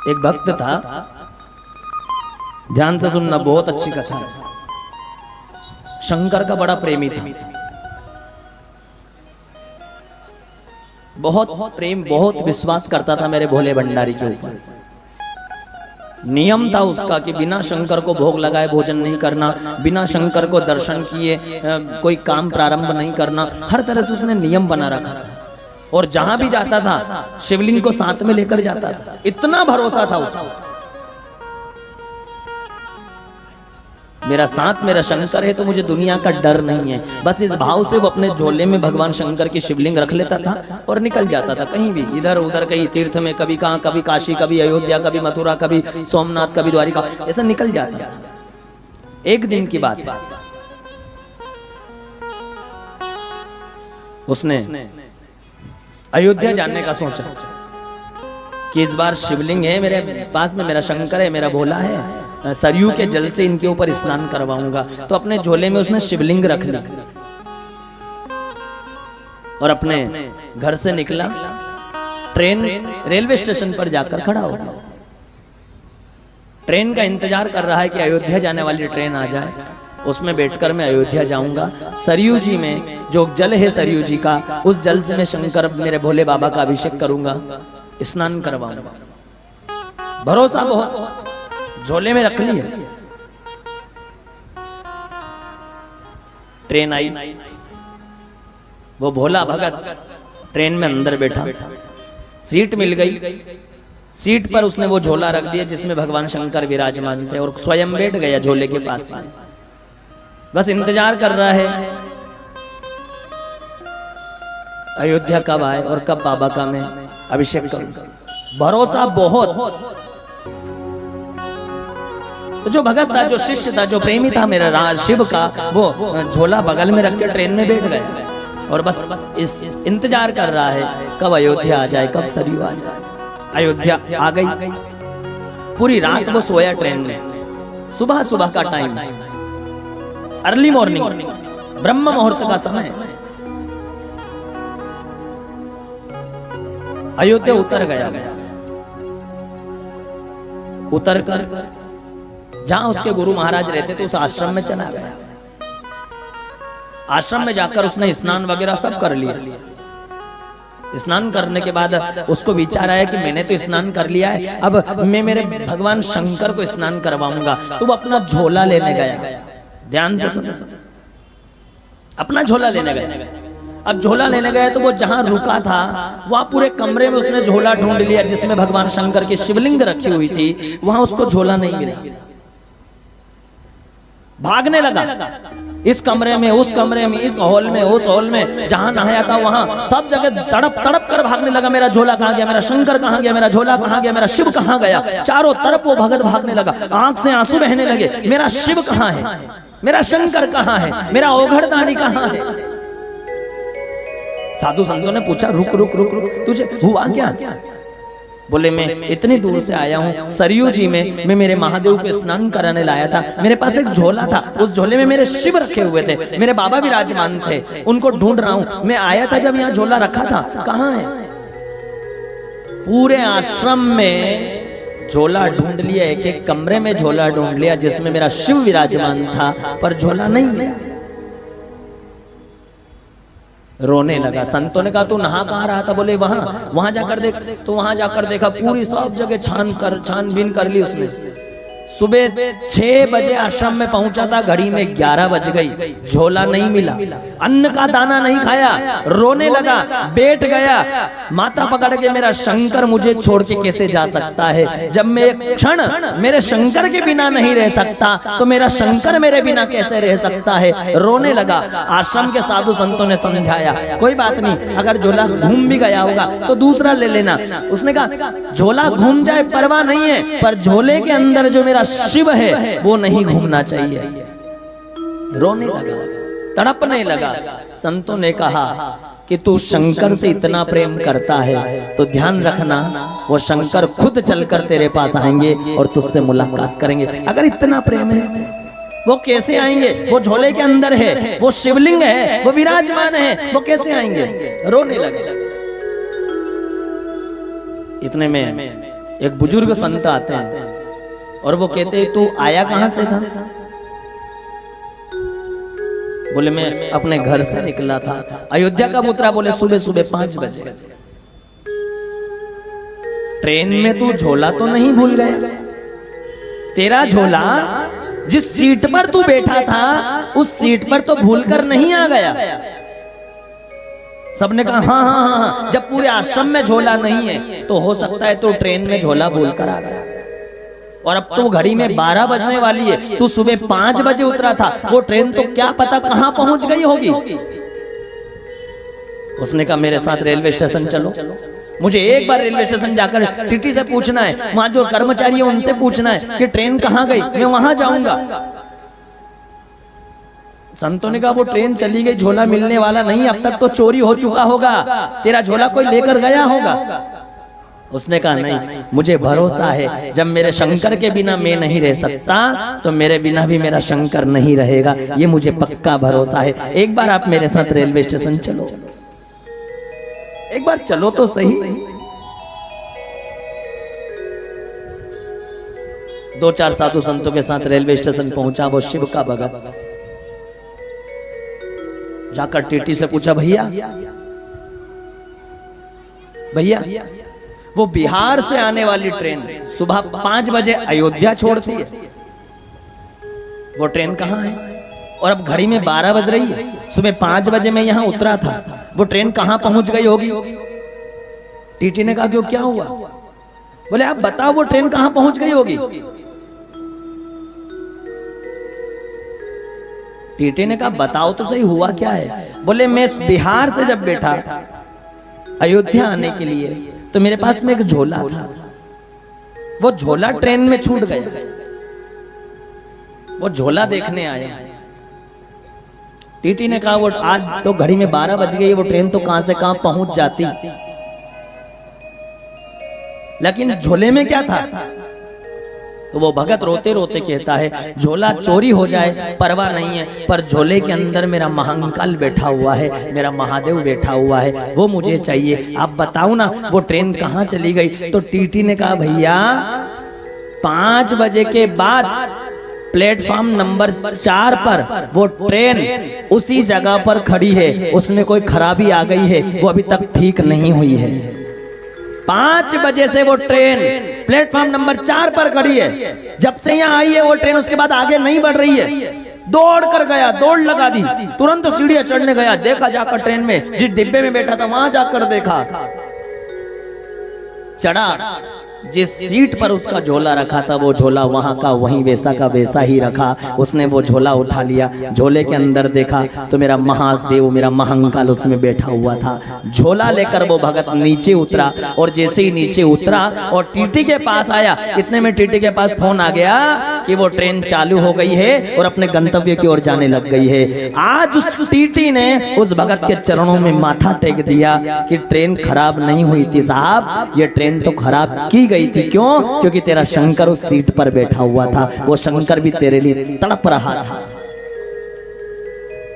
एक भक्त था, ध्यान से सुनना, बहुत अच्छी कथा है। शंकर का बड़ा प्रेमी था, बहुत प्रेम, बहुत विश्वास करता था मेरे भोले भंडारी के ऊपर। नियम था उसका कि बिना शंकर को भोग लगाए भोजन नहीं करना, बिना शंकर को दर्शन किए कोई काम प्रारंभ नहीं करना। हर तरह से उसने नियम बना रखा था और जहां भी जाता था शिवलिंग को साथ में लेकर जाता था। इतना भरोसा था उसको, मेरा साथ मेरा शंकर है तो मुझे दुनिया का डर नहीं है। बस इस भाव से वो अपने झोले में भगवान शंकर की शिवलिंग रख लेता था और निकल जाता था कहीं भी, इधर उधर, कहीं तीर्थ में, कभी कहाँ, कभी काशी, कभी अयोध्या, कभी मथुरा, कभी सोमनाथ, कभी द्वारिका, ऐसा निकल जाता था। एक दिन की बात है, उसने अयोध्या जाने का सोचा कि इस बार शिवलिंग है मेरे पास में, मेरा शंकर है, मेरा भोला है, सरयू के जल से इनके ऊपर स्नान करवाऊंगा। तो अपने झोले में उसने शिवलिंग रख ली और अपने घर से निकला, ट्रेन रेलवे स्टेशन पर जाकर खड़ा हो गया। ट्रेन का इंतजार कर रहा है कि अयोध्या जाने वाली ट्रेन आ जाए, उसमें बैठकर मैं अयोध्या जाऊंगा। सरयू जी में जो जल है सरयू जी का, उस जल से मैं शंकर मेरे भोले बाबा का अभिषेक करूंगा, स्नान करवाऊंगा। भरोसा बहुत, झोले में रख लिया। ट्रेन आई, वो भोला भगत ट्रेन में अंदर बैठा, सीट मिल गई, सीट पर उसने वो झोला रख दिया जिसमें भगवान शंकर विराजमान थे और स्वयं बैठ गया झोले के पास में। बस इंतजार कर रहा है अयोध्या कब आए और कब बाबा का मैं अभिषेक करूं। भरोसा बहुत। तो जो भगत था, जो शिष्य था, जो प्रेमी था मेरा राज शिव का, वो झोला बगल में रख के ट्रेन में बैठ गया और बस इस इंतजार कर रहा है कब अयोध्या आ जाए, कब सरयू आ जाए। अयोध्या आ गई, पूरी रात वो सोया ट्रेन में। सुबह सुबह का टाइम, अर्ली मॉर्निंग, ब्रह्म मुहूर्त का समय। अयोध्या उतर गया, उतर कर जहां उसके गुरु महाराज रहते थे उस आश्रम में चला गया। आश्रम में जाकर उसने स्नान वगैरह सब कर लिया। स्नान करने के बाद उसको विचार आया कि मैंने तो स्नान कर लिया है, अब मैं मेरे भगवान शंकर को स्नान करवाऊंगा। तो वो अपना झोला लेने गया, ध्यान से सुनो, अपना झोला लेने गया। अब झोला लेने गया तो वो जहां रुका था वहां पूरे कमरे में उसने झोला ढूंढ लिया जिसमें भगवान शंकर की शिवलिंग रखी हुई थी, वहां उसको झोला नहीं मिला। भागने लगा, इस कमरे में, उस कमरे में, इस हॉल में, उस हॉल में, जहां नहाया था वहां, सब जगह तड़प तड़प कर भागने लगा। मेरा झोला कहां गया, मेरा शंकर कहां गया, मेरा झोला कहां गया, मेरा शिव कहां गया। चारों तरफ वो भगत भागने लगा, आंख से आंसू बहने लगे। मेरा शिव कहां है, मेरा शंकर कहां है, मेरा ओघड़दानी कहां है। साधु संतों ने पूछा, रुक रुक रुक रुक, तुझे हुआ क्या? बोले, मैं इतनी दूर से आया हूँ, सरयू जी में मैं मेरे महादेव को स्नान कराने लाया था। मेरे पास एक झोला था, उस झोले में मेरे शिव रखे हुए थे, मेरे बाबा विराजमान थे, उनको ढूंढ रहा हूँ। मैं आया था जब यहाँ झोला रखा था, कहाँ है? पूरे आश्रम में झोला ढूंढ लिया, एक एक कमरे में झोला ढूंढ लिया जिसमें मेरा शिव विराजमान था, पर झोला नहीं मिला। रोने लगा। संतों ने कहा, तू नहा कहाँ रहा था? बोले, वहां जाकर देख। तो वहां जाकर देखा, पूरी सब जगह छानबीन कर ली उसने। सुबह 6 बजे आश्रम में पहुंचा था, घड़ी में 11 बज गई, झोला नहीं मिला, अन्न का दाना नहीं खाया, रोने लगा, बैठ गया। माथा पकड़ के, मेरा शंकर मुझे छोड़ के कैसे जा सकता है? जब मैं एक क्षण मेरे शंकर के बिना नहीं रह सकता तो मेरा शंकर मेरे बिना कैसे रह सकता है? रोने लगा। आश्रम के साधु संतों ने समझाया, कोई बात नहीं, अगर झोला घूम भी गया होगा तो दूसरा ले लेना। उसने कहा, झोला घूम जाए परवाह नहीं है, पर झोले के अंदर जो मेरा शिव है वो नहीं घूमना चाहिए। रोने लगा, तड़पने लगा। संतों ने कहा कि तू शंकर से इतना प्रेम करता है तो ध्यान रखना, वो शंकर खुद चलकर तेरे पास आएंगे और तुझसे मुलाकात करेंगे। अगर इतना प्रेम है, वो कैसे आएंगे? वो झोले के अंदर है, वो शिवलिंग है, वो विराजमान है, वो कैसे आएंगे? रोने लगे। इतने में एक बुजुर्ग संत आते हैं और वो कहते तू आया कहां से था? बोले मैं अपने घर से निकला था। अयोध्या कब उतरा? बोले सुबह सुबह 5 बजे। ट्रेन में तू झोला तो नहीं भूल गया? तेरा झोला जिस सीट पर तू बैठा था उस सीट पर तो भूलकर नहीं आ गया। सबने कहा हाँ हाँ हाँ, जब पूरे आश्रम में झोला नहीं है तो हो सकता है तो ट्रेन में झोला भूलकर आ गया। और अब तो घड़ी में 12 बजने वाली है, तू सुबह 5 बजे उतरा था, वो ट्रेन तो क्या पता कहां पहुंच गई होगी। उसने कहा मेरे साथ रेलवे स्टेशन चलो, मुझे एक बार रेलवे स्टेशन जाकर टीटी से पूछना है, वहां जो कर्मचारी है उनसे पूछना है कि ट्रेन कहां गई, मैं वहां जाऊंगा। संतों ने कहा वो ट्रेन चली गई, झोला मिलने वाला नहीं, अब तक तो चोरी हो चुका होगा, तेरा झोला कोई लेकर गया होगा। उसने कहा नहीं, मुझे भरोसा है जब मेरे शंकर के बिना मैं नहीं रह सकता तो मेरे बिना भी मेरा शंकर नहीं रहेगा, ये मुझे पक्का भरोसा है। एक बार आप मेरे साथ रेलवे स्टेशन चलो, एक बार चलो तो सही। 2-4 साधु संतों के साथ रेलवे स्टेशन पहुंचा वो शिव का भगत। जाकर टीटी से पूछा भैया भैया वो बिहार से आने वाली ट्रेन सुबह 5 बजे अयोध्या छोड़ती है, वो ट्रेन कहां है? और अब घड़ी में 12 बज रही है, सुबह 5 बजे मैं यहां उतरा था, वो ट्रेन कहां पहुंच गई होगी? टीटी ने कहा क्यों, क्या हुआ? बोले आप बताओ वो ट्रेन कहां पहुंच गई होगी? टीटी ने कहा बताओ तो सही हुआ क्या है? बोले मैं बिहार से जब बैठा अयोध्या आने के लिए तो मेरे पास में एक झोला था, वो झोला ट्रेन में छूट गया, वो झोला देखने आए। टीटी ने कहा वो आज तो घड़ी में 12 बज गई, वो ट्रेन तो कहां से कहां पहुंच जाती, लेकिन झोले में क्या था? तो वो भगत रोते रोते कहता है झोला चोरी हो जाए परवाह नहीं है, पर झोले के अंदर मेरा महाकाल बैठा हुआ है, मेरा महादेव बैठा हुआ है, वो मुझे चाहिए, आप बताओ ना वो ट्रेन कहाँ चली गई? तो टीटी ने कहा भैया 5 बजे के बाद प्लेटफॉर्म नंबर 4 पर वो ट्रेन उसी जगह पर खड़ी है, उसमें कोई खराबी आ गई है, वो अभी तक ठीक नहीं हुई है। 5 बजे से वो ट्रेन प्लेटफॉर्म नंबर 4 पर खड़ी है, जब से यहाँ आई है वो ट्रेन उसके बाद आगे नहीं बढ़ रही है। दौड़ कर गया, दौड़ लगा दी, तुरंत सीढ़ियां चढ़ने गया, देखा जाकर ट्रेन में जिस डिब्बे में बैठा था वहां जाकर देखा, चढ़ा, जिस सीट पर उसका झोला रखा था वो झोला वहां का वहीं वैसा का वैसा ही रखा। उसने वो झोला उठा लिया, झोले के अंदर देखा तो मेरा महादेव, मेरा महाकाल उसमें बैठा हुआ था। झोला लेकर वो भगत नीचे उतरा और जैसे ही नीचे उतरा और टीटी के पास आया, इतने में टीटी के पास फोन आ गया कि वो ट्रेन चालू हो गई है और अपने गंतव्य की ओर जाने लग गई है। आज उस टीटी ने उस भगत के चरणों में माथा टेक दिया कि ट्रेन खराब नहीं हुई थी साहब, ये ट्रेन तो खराब की गई थी। क्यों? क्योंकि तेरा शंकर उस सीट पर बैठा हुआ था, वो शंकर भी तेरे लिए तड़प रहा था।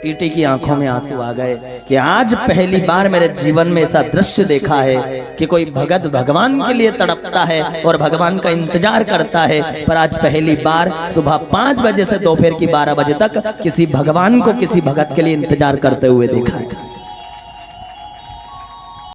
टीटी की आंखों में आंसू आ गए कि आज पहली बार मेरे जीवन में ऐसा दृश्य देखा है कि कोई भगत भगवान के लिए तड़पता है और भगवान का इंतजार करता है, पर आज पहली बार सुबह 5 बजे से दोपहर की 12 बजे तक किसी भगवान को किसी भगत के लिए इंतजार करते हुए देखा है।